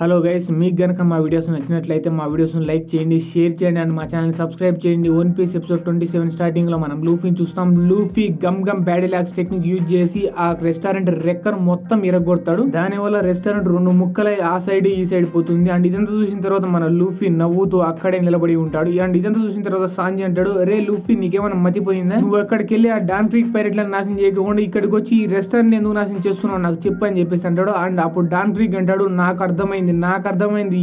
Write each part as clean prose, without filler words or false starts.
Hello guys, మీకు గనక మా వీడియోస్ నచ్చినట్లయితే మా వీడియోస్ను లైక్ చేయండి, షేర్ చేయండి అండ్ మా ఛానల్ సబ్స్క్రైబ్ చేయండి. వన్ పీస్ ఎపిసోడ్ 27 స్టార్టింగ్ లో మనం లూఫీని చూస్తాం. లూఫీ గమ్ బ్యాడీ లాక్స్ టెక్నిక్ యూజ్ చేసి ఆ రెస్టారెంట్ రెక్కర్ మొత్తం ఇరగొడతాడు. దాని వల్ల రెస్టారెంట్ రెండు ముక్కలై ఆ సైడ్ ఈ సైడ్ పోతుంది. అండ్ ఇదంతా చూసిన తర్వాత మన లూఫీ నవ్వుతూ అక్కడే నిలబడి ఉంటాడు. అండ్ ఇదంతా చూసిన తర్వాత సాంజీ అంటాడు, రే లూఫీ నీకేమైనా మతిపోయిందా? నువ్వు అక్కడికి వెళ్ళి ఆ డాన్ క్రీక్ పైరెట్లను నాశనం చేయకుండా ఇక్కడికి వచ్చి ఈ రెస్టారెంట్ ఎందుకు నాశనం చేస్తున్నావు నాకు చెప్పు అని చెప్పేసి అంటాడు. అండ్ అప్పుడు డాన్ క్రీక్ అంటాడు, నాకు అర్థమైంది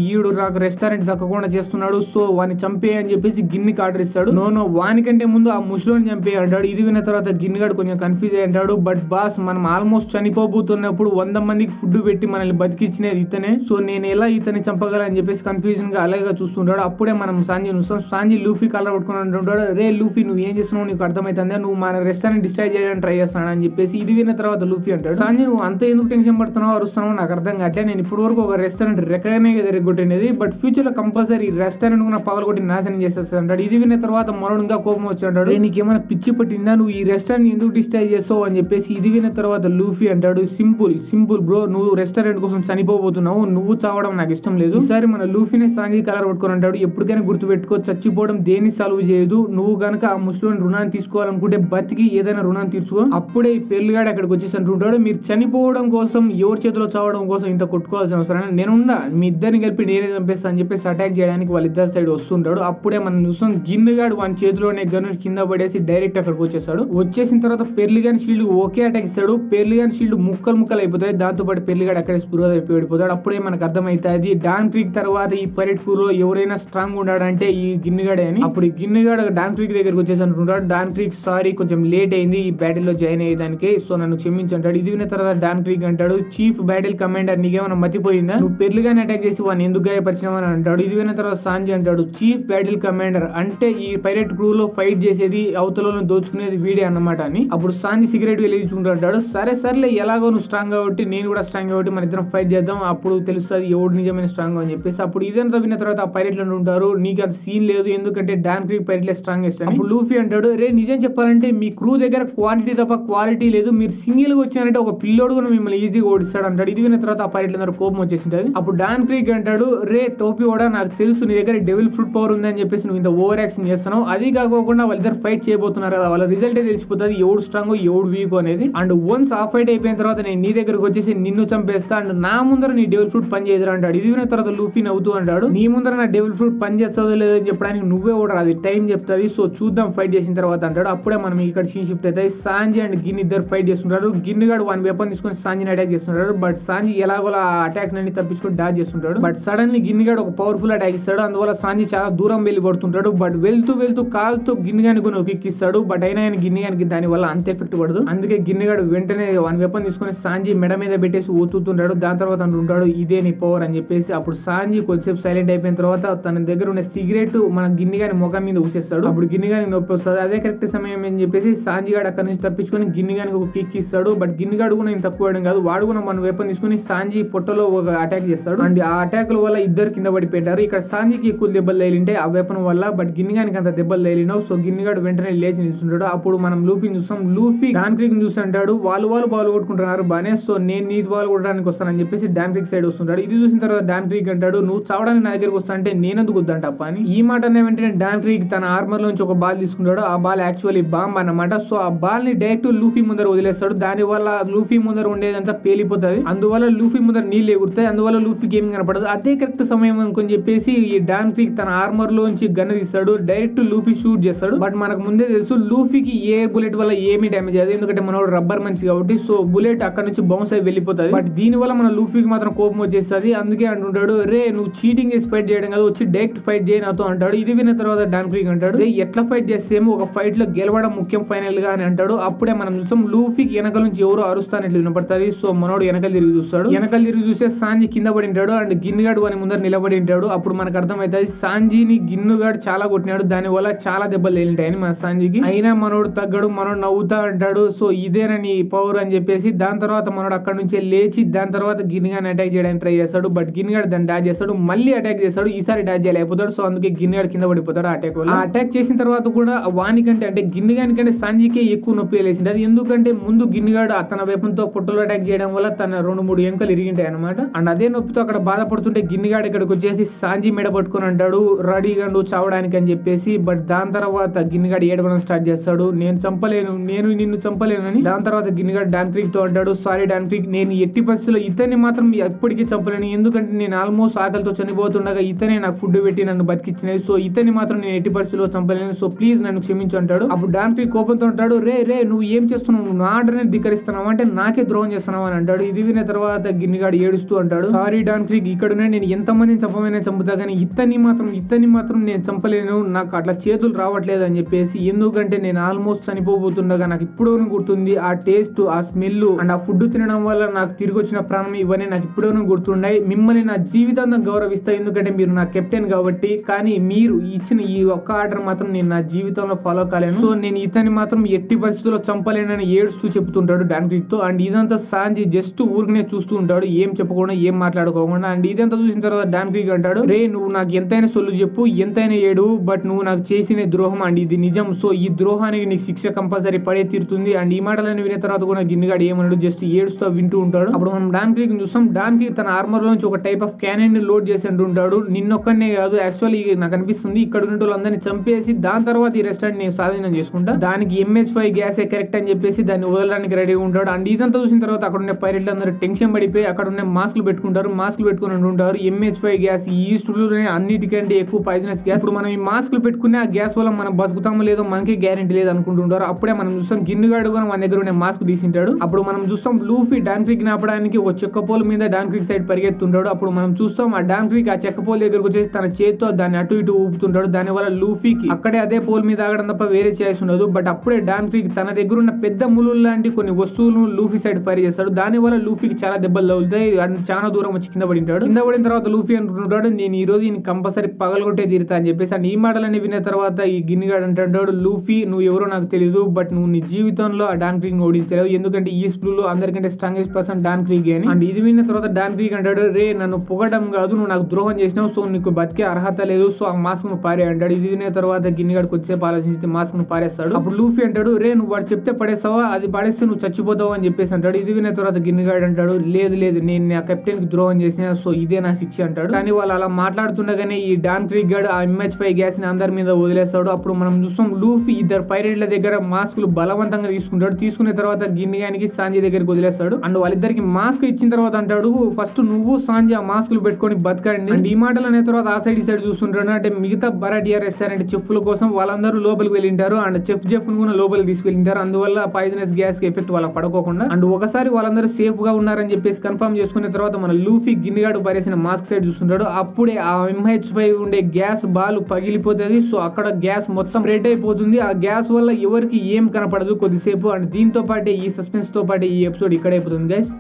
ఈడు నాకు రెస్టారెంట్ దక్కకుండా చేస్తున్నాడు, సో వాని చంపే అని చెప్పేసి గిన్నికి ఆర్డర్ ఇస్తాడు. నో వానికంటే ముందు ఆ ముసలోని చంపే అంటాడు. ఇది విన్న తర్వాత గిన్నిగాడు కొంచెం కన్ఫ్యూజ్ అయ్యి అంటాడు, బట్ బాస్ మనం ఆల్మోస్ట్ చనిపోబోతున్నప్పుడు 100 మందికి ఫుడ్ పెట్టి మనల్ని బతికిచ్చినది ఇతనే, సో నేను ఎలా ఇతన్ని చంపగలని చెప్పేసి కన్ఫ్యూజన్ గా అలాగే చూస్తుంటాడు. అప్పుడే మనం సాంజీ లూఫీ కాలర్ పట్టుకుని అంటుంటాడు, రే లూఫీ నువ్వు ఏం చేస్తున్నావు, నీకు అర్థమైతుందా, నువ్వు మన రెస్టారెంట్ డిస్ట్రాయ్ చేయడానికి ట్రై చేస్తాను అని చెప్పేసి. ఇది విన్న తర్వాత లూఫీ అంటాడు, సాంజీ నువ్వు అంత ఎందుకు టెన్షన్ పడుతున్నావు అరుస్తున్నావు నాకు అర్థం కావట్లే, నేను ఇప్పటి వరకు ఒక రెస్టారెంట్ రెక్కనే ఎరగొట్టినది, బట్ ఫ్యూచర్ లో కంపల్సరీ రెస్టారెంట్ పగలు కొట్టి నాశనం చేసేస్తా అంటాడు. ఇది విన్న తర్వాత మనోడు ఇంకా కోపం వచ్చి అంటాడు, నీకేమైనా పిచ్చి పట్టిందా, నువ్వు ఈ రెస్టారెంట్ ఎందుకు డిస్ట్రాయ్ చేస్తావు అని చెప్పేసి. ఇది విన్న తర్వాత లూఫీ అంటాడు, సింపుల్ బ్రో, నువ్వు రెస్టారెంట్ కోసం చనిపోబోతున్నావు, నువ్వు చావడం నాకు ఇష్టం లేదు. ఈసారి మన లూఫీనే సాంజీ కలర్ పట్టుకొని అంటాడు, ఎప్పటికైనా గుర్తు పెట్టుకో, చచ్చిపోవడం దేన్ని సాల్వ్ చేయదు, నువ్వు గనక ఆ ముస్లిం రుణాన్ని తీసుకోవాలనుకుంటే బతికి ఏదైనా రుణాన్ని తీర్చుకో. అప్పుడే ఈ పెళ్లిగాడు అక్కడికి వచ్చేసి అంటుంటాడు, మీరు చనిపోవడం కోసం ఎవరి చేతిలో చావడం కోసం ఇంత కొట్టుకోవాల్సిన అవసరం నేనుండా, మీ ఇద్దరిని కలిపి నేనే చంపేస్తా అని చెప్పేసి అటాక్ చేయడానికి వాళ్ళిద్దరు సైడ్ వస్తుంటాడు. అప్పుడే మనం చూస్తాం గిన్నుగాడు వాని చేతిలోనే గన్ను కింద పడేసి డైరెక్ట్ అక్కడికి వచ్చేస్తాడు. వచ్చేసిన తర్వాత పెర్లిగాన్ షీల్డ్ ఒకే అటాక్ ఇస్తాడు. పెర్లిగాన్ షీల్డ్ ముక్కలు అయిపోతాయి. దాంతో పాటు పెర్లిగాడు అక్కడే స్పృహ అయిపోతాడు. అప్పుడే మనకు అర్థమైతుంది డాన్ క్రీక్ తర్వాత ఈ పైరేట్ క్రూలో ఎవరైనా స్ట్రాంగ్ ఉన్నాడంటే ఈ గిన్నుగాడే అని. అప్పుడు ఈ గిన్నుగాడు డాన్ క్రీక్ దగ్గరికి వచ్చేసి అంటుంటాడు, డాన్ క్రీక్ సారీ కొంచెం లేట్ అయింది ఈ బ్యాటిల్ లో జాయిన్ అయ్యేదానికి, సో నన్ను క్షమించంటాడు. ఇది విన్న తర్వాత డాన్ క్రీక్ అంటాడు, చీఫ్ బ్యాటిల్ కమాండర్ నీకేమైనా మతిపోయిందా, నువ్వు పెర్లిగాన్ అటాక్ చేసి వాడిని ఎందుకు గాయపరిచినావు అని అంటాడు. ఇది విన్న తర్వాత సాంజీ అంటాడు, చీఫ్ బ్యాటిల్ కమాండర్ అంటే ఈ పైరేట్ క్రూ లో ఫైట్ చేసేది అవతలను దోచుకునేది వీడే అన్నమాట అని. అప్పుడు సాంజీ సిగరెట్ వెలిగించుకుంటాడు, సరేలే ఎలాగో నువ్వు స్ట్రాంగ్ కాబట్టి నేను కూడా స్ట్రాంగ్ కాబట్టి మన ఇద్దరం ఫైట్ చేద్దాం, అప్పుడు తెలుస్తుంది ఎవడు నిజమైన స్ట్రాంగ్ అని చెప్పేసి. అప్పుడు ఇదంతా విన్న తర్వాత ఆ పైరెట్లు ఉంటారు, నీకు అంత సీన్ లేదు ఎందుకంటే డాన్ క్రీక్ పైరెట్లే స్ట్రాంగెస్ట్ అని. అప్పుడు లూఫీ అంటాడు, రే నిజం చెప్పాలంటే మీ క్రూ దగ్గర క్వాంటిటీ తప్ప క్వాలిటీ లేదు, మీరు సింగిల్ గా వచ్చారంటే ఒక పిల్లోడు కూడా మిమ్మల్ని ఈజీగా ఓడిస్తాడు అంటాడు. ఇది విన్న తర్వాత ఆ పైరెట్లందరూ కోపం వచ్చేసింటది. అప్పుడు డాన్ క్రీక్ అంటాడు, రే టోపీ కూడా నాకు తెలుసు నీ దగ్గర డెవిల్ ఫ్రూట్ పవర్ ఉందని చెప్పేసి నువ్వు ఇంత ఓవర్ యాక్షన్ చేస్తున్నావు, అది కాకుండా వాళ్ళిద్దరు ఫైట్ చేయబోతున్నారు కదా, వాళ్ళ రిజల్ట్ తెలిసిపోతుంది ఎవడు స్ట్రాంగ్ ఎవడు వీక్ అనేది. అండ్ వన్స్ ఆ ఫైట్ అయిపోయిన తర్వాత నేను నీ దగ్గరకు వచ్చేసి నిన్ను చంపేస్తా అండ్ నా ముందర నీ డెవిల్ ఫ్రూట్ పని చేయదు అంటాడు. ఇది విన్న తర్వాత లూఫీ నవ్వుతూ అంటాడు, నీ ముందర నా డెవిల్ ఫ్రూట్ పని చేస్తుందో లేదో అని చెప్పడానికి నువ్వే కూడా అది టైం చెప్తుంది, సో చూద్దాం ఫైట్ చేసిన తర్వాత అంటాడు. అప్పుడే మనం ఇక్కడ సీన్ షిఫ్ట్ అవుతాయి. సాంజీ అండ్ గిన్ ఇద్దరు ఫైట్ చేస్తుంటారు. గిన్నుగాడు వన్ వెపన్ తీసుకొని సాంజీని అటాక్ చేస్తుంటాడు, బట్ సాంజీ ఎలాగోలా అటాక్స్ అన్ని తప్పించుకొని డాచ్ చేస్తుంటాడు. బట్ సడన్లీ గిన్నుగాడు ఒక పవర్ఫుల్ అటాక్ ఇస్తాడు, అందువల్ల సాంజీ చాలా దూరం వెళ్ళి పడుతుంటాడు. బట్ వెళ్తూ కాల్తో గిన్నుగాని కొని ఒక కిక్ ఇస్తాడు, బట్ అయినా ఆయన గిన్నుగానికి దాని వల్ల అంత ఎఫెక్ట్ పడదు. అందుకే గిన్నుగాడు వెంటనే వన్ వెపన్ తీసుకొని సాంజీ మెడ మీద పెట్టేసి ఊతుంటాడు. దాని తర్వాత అంటుంటాడు, ఇదే నీ పవర్ అని చెప్పేసి. అప్పుడు సాంజీ కొద్దిసేపు సైలెంట్ అయిపోయిన తర్వాత తన దగ్గర ఉన్న సిగరెట్ మన గిన్నుగాని ముఖం మీద ఊసేస్తాడు. అప్పుడు గిన్నుగానికి నొప్పి వస్తుంది. అదే కరెక్ట్ సమయం అని చెప్పేసి సాంజీ గాడు అక్కడ నుంచి తప్పించుకొని గిన్నుగానికి ఒక కిక్ ఇస్తాడు. బట్ గిన్నుగాడు కూడా తక్కువ కాదు, వాడు కూడా మన వెపన్ తీసుకుని సాంజీ పొట్టలో ఒక అటాక్ చేస్తాడు. అండ్ ఆ అటాక్ వల్ల ఇద్దరు కింద పడిపోయారు. ఇక్కడ సాంజీకి ఎక్కువ దెబ్బలు తగిలింటే ఆ వెపన్ వల్ల, బట్ గిన్నుగానికి అంత దెబ్బలు తగిలినావు, సో గిన్నుగాడు వెంటనే లేచి నిల్చుంటాడు. అప్పుడు మనం లూఫీని చూస్తాం. లూఫీ డాన్ క్రీక్ చూసి అంటాడు, వాళ్ళు బాల్ కొట్టుకుంటున్నారు బానే, సో నేను నీ బాల్ కొట్టడానికి వస్తానని చెప్పేసి డాన్ క్రీక్ సైడ్ వస్తుంటాడు. ఇది చూసిన తర్వాత డాన్ క్రీక్ అంటాడు, నువ్వు చావడానికి నా దగ్గరకు వస్తా అంటే నేనెందుకు వద్దంటప్ప అని. ఈ మాట అనే వెంటనే డాన్ క్రీక్ తన ఆర్మర్ లోంచి ఒక బాల్ తీసుకుంటాడు. ఆ బాల్ యాక్చువల్లీ బాంబ్ అన్నమాట, సో ఆ బాల్ ని డైరెక్ట్ లూఫీ ముందర వదిలేస్తాడు. దాని వల్ల లూఫీ ముందర ఉండేదంతా పేలిపోతుంది, అందువల్ల లూఫీ ముందర నీళ్ళు ఎగురుతాయి, అందువల్ల లూఫీకి ఏం కనపడదు. అదే కరెక్ట్ సమయం అనుకుని చెప్పేసి ఈ డాన్ క్రీక్ తన ఆర్మర్ లోంచి గన్ను తీస్తాడు, డైరెక్ట్ లూఫీ షూట్ చేస్తాడు. బట్ మనకు ముందే తెలుసు లూఫీకి ఎయిర్ బుల్లెట్ వల్ల ఏమీ డ్యామేజ్ అయ్యేది, ఎందుకంటే మనోడు రబ్బర్ మనిషి కాబట్టి, సో బుల్లెట్ అక్కడ నుంచి బౌన్స్ అయి వెళ్ళిపోతుంది. బట్ దీని వల్ల మన లూఫీకి మాత్రం కోపం వచ్చేస్తుంది. అందుకే అంటుంటాడు, రే నువ్వు చీటింగ్ చేసి ఫైట్ చేయడం కాదు, వచ్చి డైరెక్ట్ ఫైట్ చేయను నాతో అంటాడు. ఇది విన్న తర్వాత డాన్ క్రీక్ అంటాడు, రే ఎట్లా ఫైట్ చేసేమో ఒక ఫైట్ లో గెలవడం ముఖ్యం ఫైనల్ గా అని అంటాడు. అప్పుడే మనం చూస్తాం లూఫీకి వెనకాల నుంచి ఎవరో అరుస్తానట్లు వినపడుతుంది. సో మనోడు వెనకాల తిరిగి చూస్తాడు. వెనకాల తిరిగి చూస్తే సాంజీ కింద పడి ఉంటాడు అండ్ గిన్నుగాడు వాని ముందర నిలబడి ఉంటాడు. అప్పుడు మనకు అర్థమవుతుంది సాంజీని గిన్నుగాడు చాలా కొట్టినాడు, దాని వల్ల చాలా దెబ్బలు తగిలింటాయని మన సాంజీకి. అయినా మనోడు తగ్గడు, మనోడు నవ్వుతా అంటాడు, సో ఇదేనని పవర్ అని చెప్పేసి. దాని తర్వాత మనోడు అక్కడ నుంచి లేచి దాని తర్వాత గిన్నుగాని అటాక్ చేయడానికి ట్రై చేస్తాడు, బట్ గిన్నుగాడు దాన్ని డాచ్ చేస్తాడు, మళ్ళీ అటాక్ చేస్తాడు. ఈసారి డాచ్ చేయలేకపోతాడు, సో అందుకే గిన్నుగాడు కింద పడిపోతాడు ఆ అటాక్ వల్ల. ఆ అటాక్ చేసిన తర్వాత కూడా వానికంటే అంటే గిన్నుగానికంటే సాంజీకే ఎక్కువ నొప్పి వేసింది. అది ఎందుకంటే ముందు గిన్నుగాడు తన వెపన్ తో పొట్టలో అటాక్ చేయడం వల్ల తన 2-3 ఎముకలు ఇరిగింటాయి అనమాట. అండ్ అదే నొప్పి నొప్పితో అక్కడ బాధపడుతుంటే గిన్నిగాడు ఇక్కడికి వచ్చేసి సాంజీ మెడ పట్టుకుని అంటాడు రెడీగా నువ్వు చావడానికి అని చెప్పేసి. బట్ దాని తర్వాత గిన్నిగాడు ఏడవడం స్టార్ట్ చేస్తాడు, నేను చంపలేను, నేను నిన్ను చంపలేను అని. దాని తర్వాత గిన్నిగాడు డాన్ క్రీక్ తో అంటాడు, సారీ డాన్ క్రీక్, నేను ఎట్టి పరిస్థితుల్లో ఇతన్ని మాత్రం ఎప్పటికీ చంపలేను, ఎందుకంటే నేను ఆల్మోస్ట్ ఆకలితో చనిపోతుండగా ఇతనే నాకు ఫుడ్ పెట్టి నన్ను బతికిచ్చినది, సో ఇతన్ని మాత్రం నేను ఎట్టి పరిస్థితుల్లో చంపలేను, సో ప్లీజ్ నన్ను క్షమించు అంటాడు. అప్పుడు డాన్ క్రీక్ కోపంతో అంటాడు, రే నువ్వు ఏం చేస్తున్నావు, నువ్వు నా ఆర్డర్ని ధిక్కరిస్తున్నావు అంటే నాకే ద్రోహం చేస్తున్నావు అని అంటాడు. ఇది విన్న తర్వాత గిన్నిగాడు ఏడుస్తూ అంటాడు, సారీ డాన్ క్రీక్, ఇక్కడున్నా నేను ఎంతమందిని చంపమైనా చంపుతా కానీ ఇతన్ని మాత్రం నేను చంపలేను, నాకు అట్లా చేతులు రావట్లేదు అని చెప్పేసి. ఎందుకంటే నేను ఆల్మోస్ట్ చనిపోబోతుండగా నాకు ఇప్పుడు గుర్తుంది ఆ టేస్ట్, ఆ స్మెల్ అండ్ ఆ ఫుడ్ తినడం వల్ల నాకు తిరిగి వచ్చిన ప్రాణం, ఇవన్నీ నాకు ఇప్పుడు గుర్తున్నాయి. మిమ్మల్ని నా జీవితాంతం గౌరవిస్తా, ఎందుకంటే మీరు నా కెప్టెన్ కాబట్టి. కానీ మీరు ఇచ్చిన ఈ ఒక్క ఆర్డర్ మాత్రం నేను నా జీవితంలో ఫాలో కాలేను, సో నేను ఇతన్ని మాత్రం ఎట్టి పరిస్థితుల్లో చంపలేనని ఏడుస్తూ చెప్తుంటాడు డాన్ క్రీక్ తో. అండ్ ఇదంతా సాంజీ జస్ట్ ఊరికనే చూస్తూ ఉంటాడు, ఏం చెప్పకుండా ఏం మాట్లాడుకోకుండా. అండ్ ఇదంతా చూసిన తర్వాత డాన్ క్రీక్ అంటాడు, రే నువ్వు నాకు ఎంతైనా సొల్లు చెప్పు, ఎంతైనా ఏడు, బట్ నువ్వు నాకు చేసిన ద్రోహం అండ్ ఇది నిజం, సో ఈ ద్రోహానికి నీకు శిక్ష కంపల్సరీ పడే తీరుతుంది. అండ్ ఈ మాటలను వినే తర్వాత కూడా గిన్నిగాడు ఏమన్నాడు జస్ట్ ఏడుస్తూ వింటూ ఉంటాడు. అప్పుడు మనం డాన్ క్రీక్ చూస్తాం, డాన్ క్రీక్ తన ఆర్మర్ లోంచి ఒక టైప్ ఆఫ్ క్యానన్ ని లోడ్ చేసి అంటుంటాడు, నిన్నొక్కనే కాదు యాక్చువల్లీ నాకు అనిపిస్తుంది ఇక్కడ ఉన్న వాళ్ళందరినీ చంపేసి దాని తర్వాత ఈ రెస్టారెంట్ నేను స్వాధీనం చేసుకుంటా, దానికి MH5 గ్యాసే కరెక్ట్ అని చెప్పేసి దాన్ని వదలడానికి రెడీగా ఉంటాడు. అండ్ ఇదంతా చూసిన తర్వాత అక్కడ ఉన్న పైలట్లు అందరూ టెన్షన్ పడిపోయి అక్కడ ఉన్న మాస్కులు పెట్టుకుంటారు, మాస్కులు పెట్టుకుని ఉంటుంటారు. MH5 గ్యాస్ ఈ ఈస్ట్లోనే అన్నిటికంటే ఎక్కువ పాయిజనస్ గ్యాస్, ఇప్పుడు మనం ఈ మాస్కులు పెట్టుకునే ఆ గ్యాస్ వల్ల మనం బతుకుతామో లేదో మనకి గ్యారెంటీ లేదు అనుకుంటుంటారు. అప్పుడే మనం చూస్తాం గిన్నిగాడు కూడా మన దగ్గర ఉన్న మాస్క్ తీసింటాడు. అప్పుడు మనం చూస్తాం లూఫీ డాన్ క్రీక్ ఆపడానికి ఒక చెక్క పోల్ మీద డాన్ క్రీక్ సైడ్ పరిగెత్తుంటాడు. అప్పుడు మనం చూస్తాం ఆ డాన్ క్రీక్ ఆ చెక్క పోల్ దగ్గరకు వచ్చేసి తన చేతితో దాన్ని అటు ఇటు ఊపుతుంటాడు, దాని వల్ల లూఫీకి అక్కడే అదే పోల్ మీద ఆగడం తప్ప వేరే చేసి ఉండదు. బట్ అప్పుడే డాన్ క్రీక్ తన దగ్గర ఉన్న పెద్ద ముళ్ళు లాంటి కొన్ని వస్తువులను లూఫీ సైడ్ ఫైర్ చేస్తాడు, దాని వల్ల లూఫీకి చాలా దెబ్బలు తగులుతాయి, చాలా దూరం వచ్చి కింద పడింటాడు. కింద పడిన తర్వాత లూఫీ అంటుంటాడు, నేను ఈ రోజు కంపల్సరీ పగలగొట్టే తీరుతా అని చెప్పేసి. అండ్ ఈ మాటలన్నీ విన్న తర్వాత ఈ గిన్నిగాడు అంటుంటాడు, లూఫీ నువ్వు ఎవరో నాకు తెలియదు, బట్ నువ్వు నీ జీవితంలో ఆ డాన్ క్రీక్ ఓడించలేవు, ఎందుకంటే ఈ స్ప్లూలో అందరికంటే స్ట్రాంగెస్ట్ పర్సన్ డాన్ క్రీక్ అని. అండ్ ఇది విన్న తర్వాత డాన్ క్రీక్ అంటాడు, రే నన్ను పొగడం కాదు, నువ్వు నాకు ద్రోహం చేసినావు, సో నీకు బతికే అర్హత లేదు, సో ఆ మాస్క్ ను పారే అంటాడు. ఇది విన్న తర్వాత గిన్నిగాడికి వచ్చేపు ఆలోచించి మాస్క్ ను పారేస్తాడు. అప్పుడు లూఫీ అంటాడు, రే నువ్వు వాడు చెప్తే పడేస్తావా, అది పడేస్తే నువ్వు చచ్చిపోతావు అని చెప్పేసి అంటాడు. ఇది విన్న తర్వాత గిన్నిగాడు అంటాడు, లేదు నేను నా కెప్టెన్ కి ద్రోహం చేసిన, సో ఇదే నా శిక్ష అంటాడు. కానీ వాళ్ళు అలా మాట్లాడుతుండగానే ఈ డాన్ క్రీక్ గాడు ఆ MH5 గ్యాస్ ని అందరి మీద వదిలేస్తాడు. అప్పుడు మనం చూస్తాం లూఫీ ఇద్దరు పైరేట్ల దగ్గర మాస్కులు బలవంతంగా తీసుకుంటాడు, తీసుకున్న తర్వాత గిన్నిగానికి సాంజీ దగ్గరికి వదిలేస్తాడు. అండ్ వాళ్ళిద్దరికి మాస్క్ ఇచ్చిన తర్వాత అంటాడు, ఫస్ట్ నువ్వు సాంజీ ఆ మాస్కులు పెట్టుకొని బతకండి. అండ్ ఈ మాటలు అనే తర్వాత ఆ సైడ్ ఈ సైడ్ చూస్తుంటాడు, అంటే మిగతా బరాటియా రెస్టారెంట్ చెఫ్ల కోసం వాళ్ళందరూ లోపలికి వెళ్ళింటారు అండ్ చెఫ్ ను కూడా లోపలికి తీసుకెళ్ళింటారు, అందువల్ల పాయిజనస్ గ్యాస్ కి ఎఫెక్ట్ వాళ్ళకి పడుకోకుండా. అండ్ ఒకసారి వాళ్ళందరూ సేఫ్ గా ఉన్నారని చెప్పేసి కన్ఫర్మ్ చేసుకున్న తర్వాత మన లూఫీ గిన్నిగాడు పరేసిన మాస్క్ సైడ్ చూస్తుంటాడు. అప్పుడే ఆ MH5 ఉండే గ్యాస్ బాల్ పగిలిపోతుంది, సో అక్కడ గ్యాస్ మొత్తం రెడ్ అయిపోతుంది. ఆ గ్యాస్ వల్ల ఎవరికి ఏం కనపడదు కొద్దిసేపు. అండ్ దీంతో పాటే ఈ సస్పెన్స్ తో పాటే ఈ ఎపిసోడ్ ఇక్కడ అయిపోతుంది గైస్.